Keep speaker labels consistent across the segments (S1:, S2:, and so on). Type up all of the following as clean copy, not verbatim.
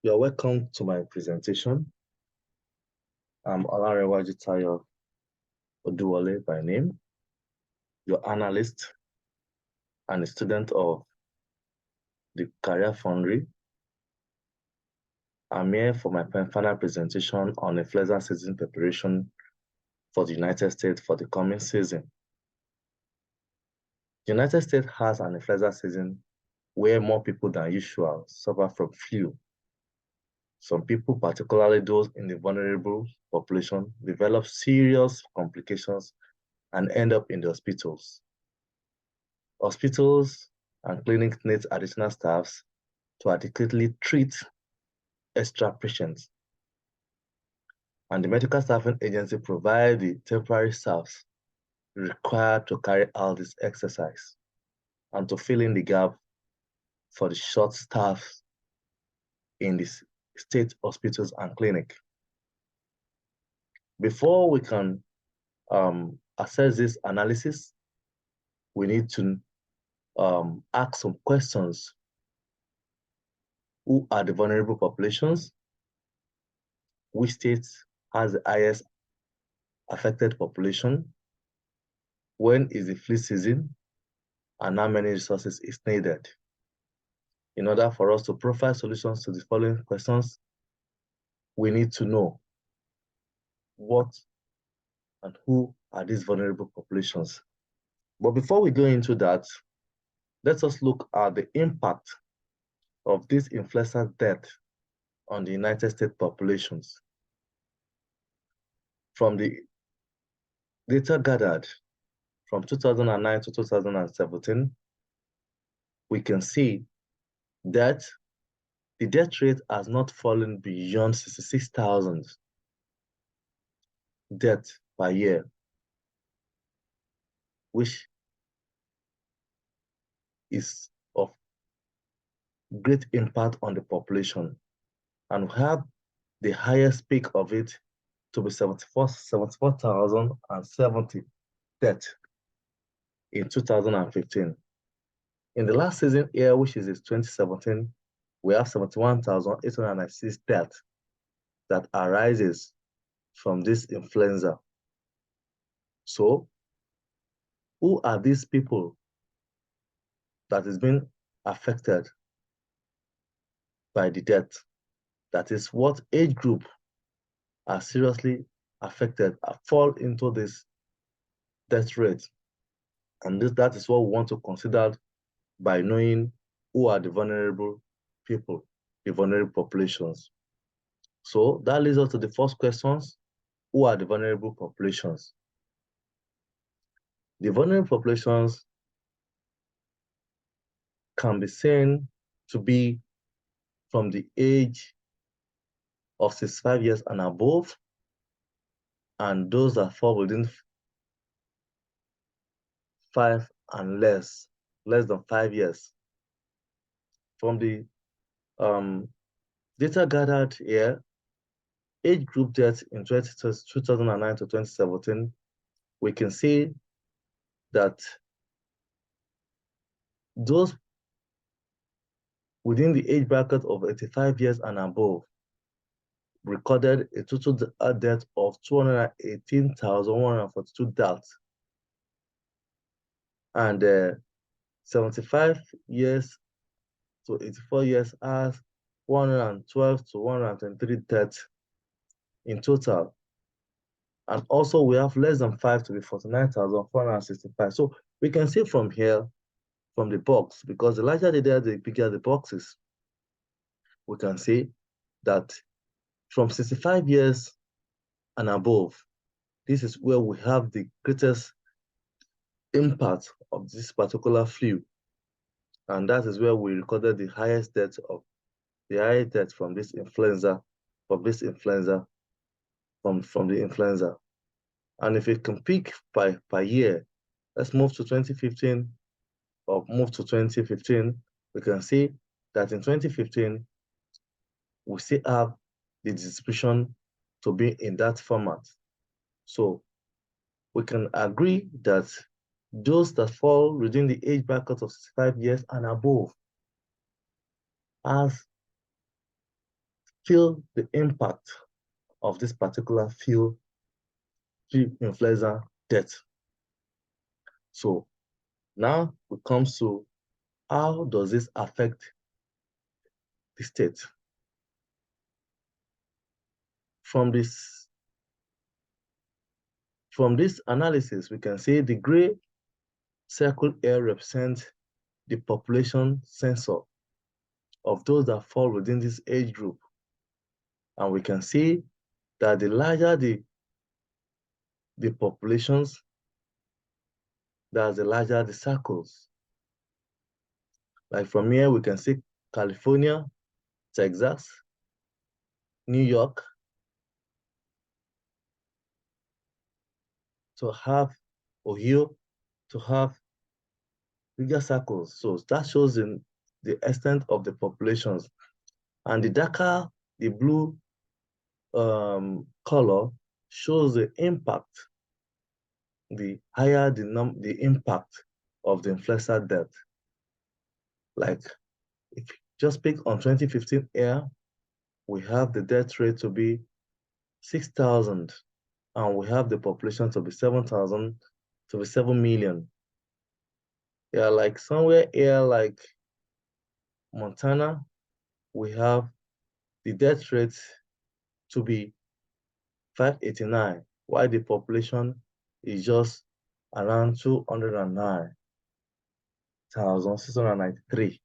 S1: You're welcome to my presentation. I'm Olarewaju Tayo Oduwole by name, your analyst and a student of the Career Foundry. I'm here for my final presentation on influenza season preparation for the United States for the coming season. The United States has an influenza season where more people than usual suffer from flu. Some people, particularly those in the vulnerable population, develop serious complications and end up in the hospitals. Hospitals and clinics need additional staffs to adequately treat extra patients. And the medical staffing agency provides the temporary staffs required to carry out this exercise and to fill in the gap for the short staff in the state hospitals and clinic. Before we can assess this analysis, we need to ask some questions. Who are the vulnerable populations? Which state has the highest affected population? When is the flu season? And how many resources is needed? In order for us to provide solutions to the following questions, we need to know what and who are these vulnerable populations. But before we go into that, let us look at the impact of this influenza death on the United States populations. From the data gathered from 2009 to 2017, we can see that the death rate has not fallen beyond 66,000 deaths per year, which is of great impact on the population. And we have the highest peak of it to be 74,070 deaths in 2015. In the last season year, which is 2017, we have 71,896 deaths that arises from this influenza. So, who are these people that is being affected by the death? That is, what age group are seriously affected, fall into this death rate? And that is what we want to consider by knowing who are the vulnerable people, the vulnerable populations. So that leads us to the first questions. Who are the vulnerable populations? The vulnerable populations can be seen to be from the age of 65 years and above, and those that fall within 5 and less than 5 years. From the data gathered here, age group deaths in 2009 to 2017, we can see that those within the age bracket of 85 years and above recorded a total death of 218,142 deaths. And 75 years to 84 years has 112 to 123 deaths in total. And also we have less than 5 to be 49,465. So we can see from here, from the box, because the larger the data, the bigger the boxes, we can see that from 65 years and above, this is where we have the greatest impact of this particular flu. And that is where we recorded the highest death from this influenza, from the influenza. And if it can peak per year, let's move to 2015 or move to 2015, we can see that in 2015, we still have the distribution to be in that format. So we can agree that those that fall within the age bracket of 65 years and above has feel the impact of this particular flu influenza death. So now it comes to how does this affect the state? From this analysis, we can say the gray circle here represents the population census of those that fall within this age group. And we can see that the larger the populations, that's the larger the circles. Like from here, we can see California, Texas, New York, to have Ohio, to have bigger circles. So that shows in the extent of the populations. And the darker the blue color shows the impact, the higher the impact of the influenza death. Like if you just pick on 2015 here, we have the death rate to be 6,000, and we have the population to be 7,000, to be 7 million. Yeah, like somewhere here, like Montana, we have the death rate to be 589, while the population is just around 209,693.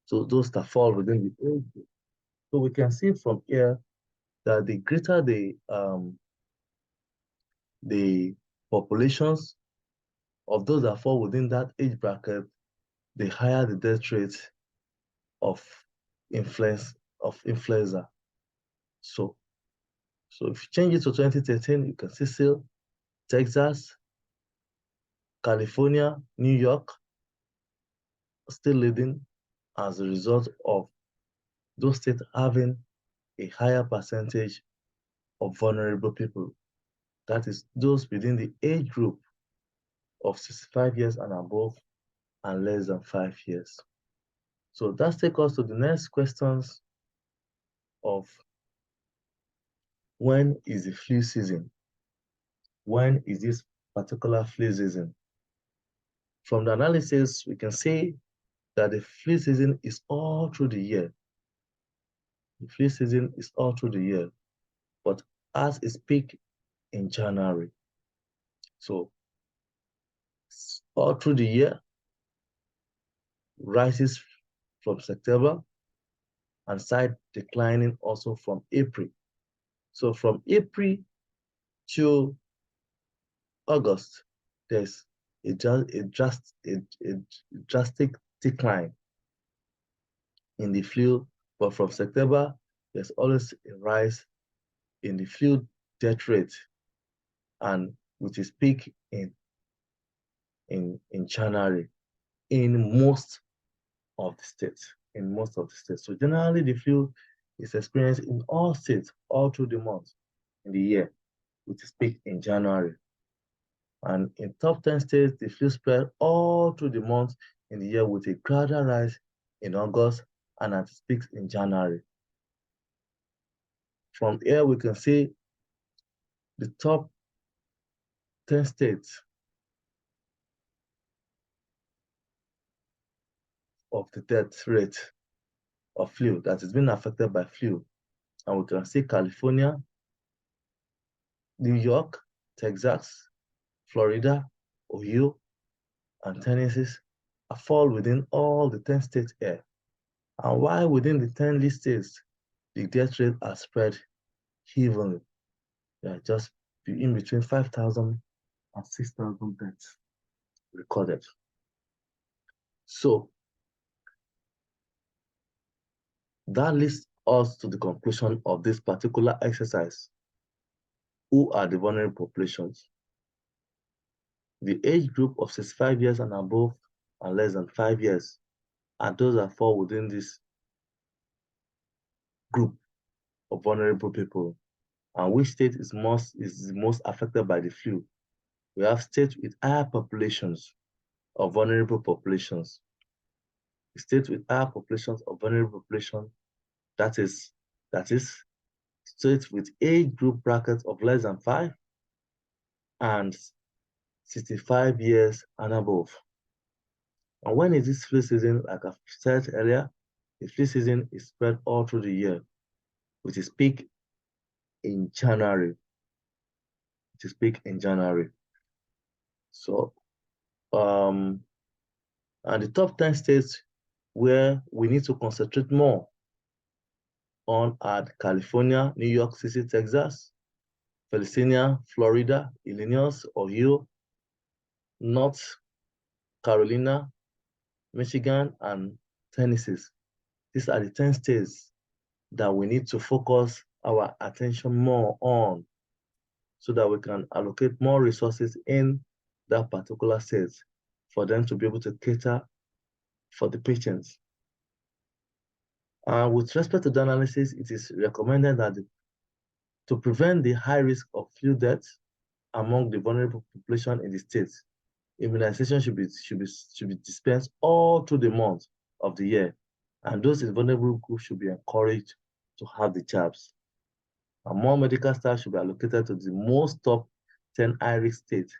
S1: So those that fall within the age group. So we can see from here that the greater the populations of those that fall within that age bracket, the higher the death rate of influenza. So if you change it to 2013, you can see still Texas, California, New York still leading as a result of those states having a higher percentage of vulnerable people. That is those within the age group of 65 years and above and less than 5 years. So that takes us to the next questions of when is the flu season? When is this particular flu season? From the analysis, we can say that the flu season is all through the year. The flu season is all through the year, but as its peak in January. So all through the year, rises from September and side declining also from April. So from April to August, there's a drastic decline in the flu, but from September, there's always a rise in the flu death rate, and which is peak in January in most of the states. In most of the states. So generally, the flu is experienced in all states all through the month in the year, which is peak in January. And in top 10 states, the flu spread all through the month in the year with a gradual rise in August and at its peaks in January. From here, we can see the top 10 states of the death rate of flu that has been affected by flu. And we can see California, New York, Texas, Florida, Ohio, and Tennessee fall within all the 10 states here. And why within the 10 list states, the death rate are spread evenly. They are just in between 5,000 and 6,000 deaths recorded. So that leads us to the conclusion of this particular exercise. Who are the vulnerable populations? The age group of 65 years and above and less than 5 years are those that fall within this group of vulnerable people. And which state is the most affected by the flu? We have states with higher populations of vulnerable populations. The states with higher populations of vulnerable population, That is states with age group brackets of less than 5 and 65 years and above. And when is this flu season? Like I've said earlier, the flu season is spread all through the year, which is peak in January. It is peak in January. So, and the top 10 states where we need to concentrate more on are California, New York City, Texas, Pennsylvania, Florida, Illinois, Ohio, North Carolina, Michigan, and Tennessee. These are the 10 states that we need to focus our attention more on so that we can allocate more resources in that particular state for them to be able to cater for the patients. With respect to the analysis, it is recommended that to prevent the high risk of flu deaths among the vulnerable population in the states, immunization should be dispensed all through the month of the year, and those in vulnerable groups should be encouraged to have the jabs. And more medical staff should be allocated to the most top 10 high-risk states,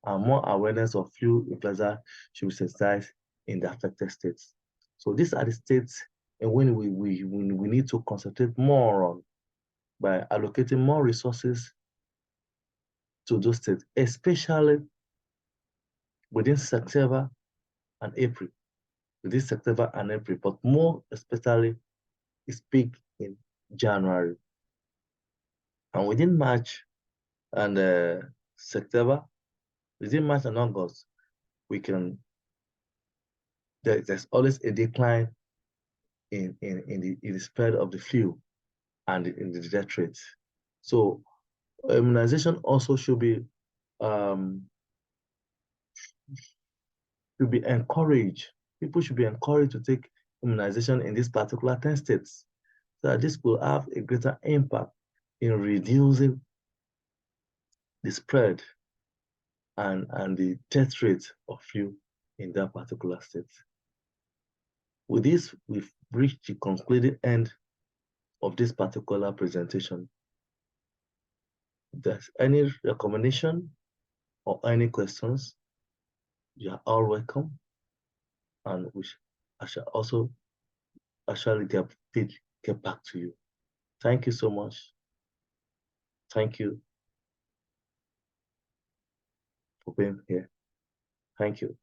S1: and more awareness of flu influenza should be sensitized in the affected states. So these are the states and when we need to concentrate more on by allocating more resources to those states, especially within September and April. Within September and April, but more especially is peak in January. And within March and September, within March and August, there's always a decline in the spread of the flu and in the death rate. So immunization also should be encouraged. People should be encouraged to take immunization in these particular 10 states so that this will have a greater impact in reducing the spread and the death rate of flu in that particular state. With this, we've reached the concluding end of this particular presentation. If there's any recommendation or any questions, you are all welcome, and I shall also actually get back to you. Thank you so much. Thank you for being here. Thank you.